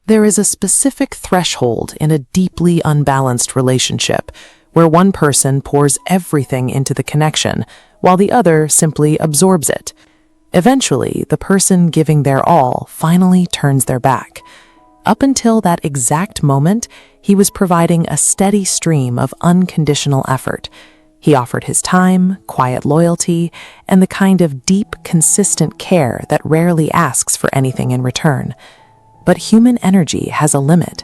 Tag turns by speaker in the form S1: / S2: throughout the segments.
S1: There is a specific threshold in a deeply unbalanced relationship where one person pours everything into the connection while the other simply absorbs it. Eventually, the person giving their all finally turns their back. Up until that exact moment, he was providing a steady stream of unconditional effort. He offered his time, quiet loyalty, and the kind of deep, consistent care that rarely asks for anything in return. But human energy has a limit.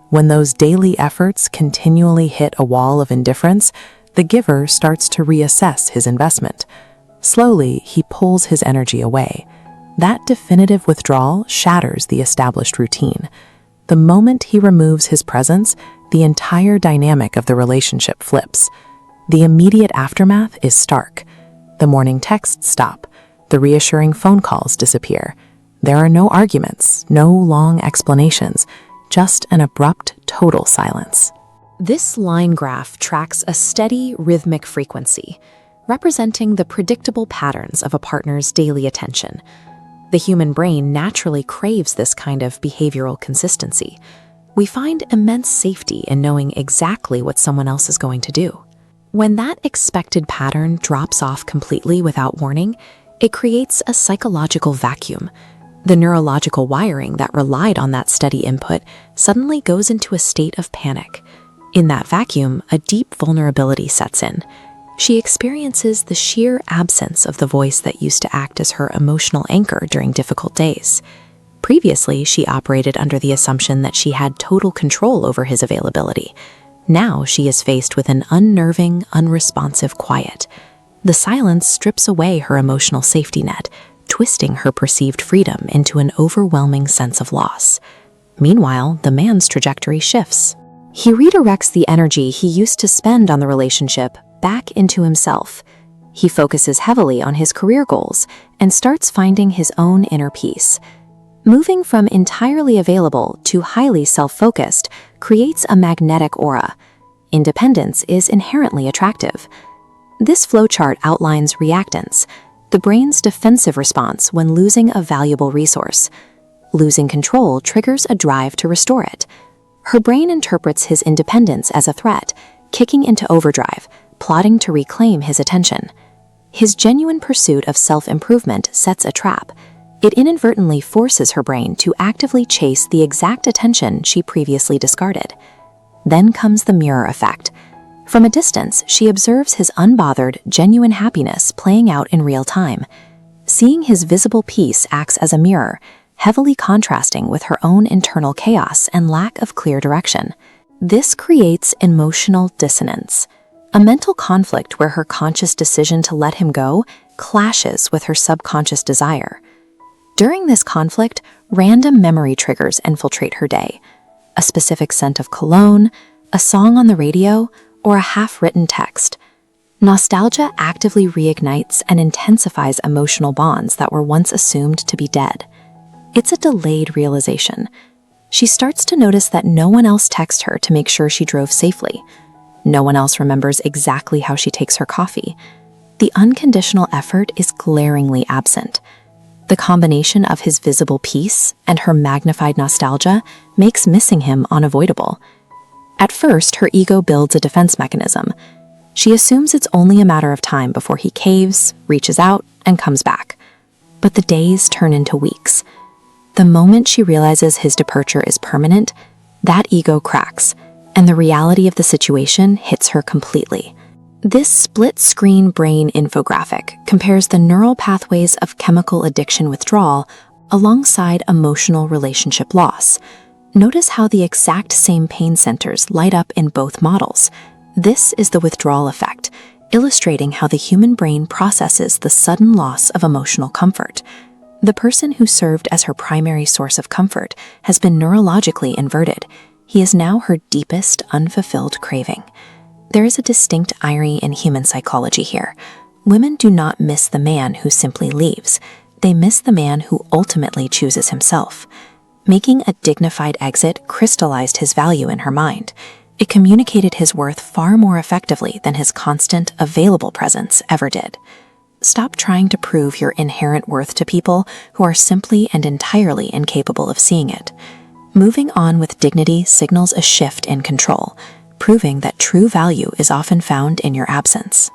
S1: When those daily efforts continually hit a wall of indifference, the giver starts to reassess his investment. Slowly, he pulls his energy away. That definitive withdrawal shatters the established routine. The moment he removes his presence, the entire dynamic of the relationship flips. The immediate aftermath is stark. The morning texts stop. The reassuring phone calls disappear. There are no arguments, no long explanations, just an abrupt, total silence.
S2: This line graph tracks a steady, rhythmic frequency, representing the predictable patterns of a partner's daily attention. The human brain naturally craves this kind of behavioral consistency. We find immense safety in knowing exactly what someone else is going to do. When that expected pattern drops off completely without warning, it creates a psychological vacuum. The neurological wiring that relied on that steady input suddenly goes into a state of panic. In that vacuum, a deep vulnerability sets in. She experiences the sheer absence of the voice that used to act as her emotional anchor during difficult days. Previously, she operated under the assumption that she had total control over his availability. Now she is faced with an unnerving, unresponsive quiet. The silence strips away her emotional safety net, twisting her perceived freedom into an overwhelming sense of loss. Meanwhile, the man's trajectory shifts. He redirects the energy he used to spend on the relationship back into himself. He focuses heavily on his career goals and starts finding his own inner peace. Moving from entirely available to highly self-focused creates a magnetic aura. Independence is inherently attractive. This flowchart outlines reactance, the brain's defensive response when losing a valuable resource. Losing control triggers a drive to restore it. Her brain interprets his independence as a threat, kicking into overdrive, plotting to reclaim his attention. His genuine pursuit of self-improvement sets a trap. It inadvertently forces her brain to actively chase the exact attention she previously discarded. Then comes the mirror effect. From a distance, she observes his unbothered, genuine happiness playing out in real time. Seeing his visible peace acts as a mirror, heavily contrasting with her own internal chaos and lack of clear direction. This creates emotional dissonance, a mental conflict where her conscious decision to let him go clashes with her subconscious desire. During this conflict, random memory triggers infiltrate her day. A specific scent of cologne, a song on the radio, or a half-written text. Nostalgia actively reignites and intensifies emotional bonds that were once assumed to be dead. It's a delayed realization. She starts to notice that no one else texted her to make sure she drove safely. No one else remembers exactly how she takes her coffee. The unconditional effort is glaringly absent. The combination of his visible peace and her magnified nostalgia makes missing him unavoidable. At first, her ego builds a defense mechanism. She assumes it's only a matter of time before he caves, reaches out, and comes back. But the days turn into weeks. The moment she realizes his departure is permanent, that ego cracks, and the reality of the situation hits her completely. This split-screen brain infographic compares the neural pathways of chemical addiction withdrawal alongside emotional relationship loss. Notice how the exact same pain centers light up in both models. This is the withdrawal effect, illustrating how the human brain processes the sudden loss of emotional comfort. The person who served as her primary source of comfort has been neurologically inverted. He is now her deepest, unfulfilled craving. There is a distinct irony in human psychology here. Women do not miss the man who simply leaves. They miss the man who ultimately chooses himself. Making a dignified exit crystallized his value in her mind. It communicated his worth far more effectively than his constant, available presence ever did. Stop trying to prove your inherent worth to people who are simply and entirely incapable of seeing it. Moving on with dignity signals a shift in control, proving that true value is often found in your absence.